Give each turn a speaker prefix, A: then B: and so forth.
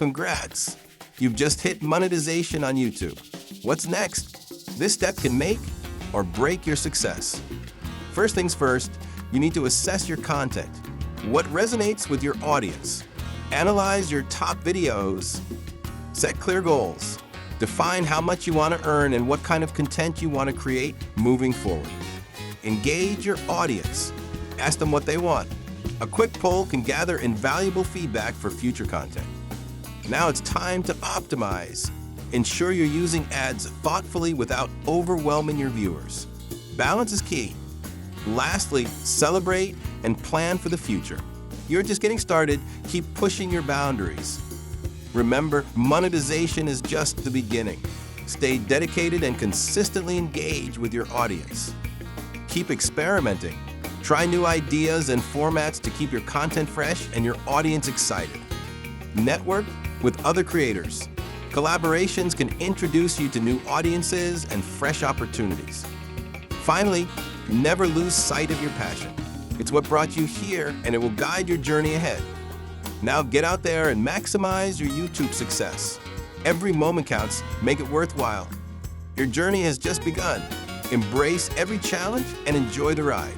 A: Congrats! You've just hit monetization on YouTube. What's next? This step can make or break your success. First things first, you need to assess your content. What resonates with your audience? Analyze your top videos. Set clear goals. Define how much you want to earn and what kind of content you want to create moving forward. Engage your audience. Ask them what they want. A quick poll can gather invaluable feedback for future content. Now it's time to optimize. Ensure you're using ads thoughtfully without overwhelming your viewers. Balance is key. Lastly, celebrate and plan for the future. You're just getting started. Keep pushing your boundaries. Remember, monetization is just the beginning. Stay dedicated and consistently engage with your audience. Keep experimenting. Try new ideas and formats to keep your content fresh and your audience excited. Network with other creators. Collaborations can introduce you to new audiences and fresh opportunities. Finally, never lose sight of your passion. It's what brought you here, and it will guide your journey ahead. Now get out there and maximize your YouTube success. Every moment counts. Make it worthwhile. Your journey has just begun. Embrace every challenge and enjoy the ride.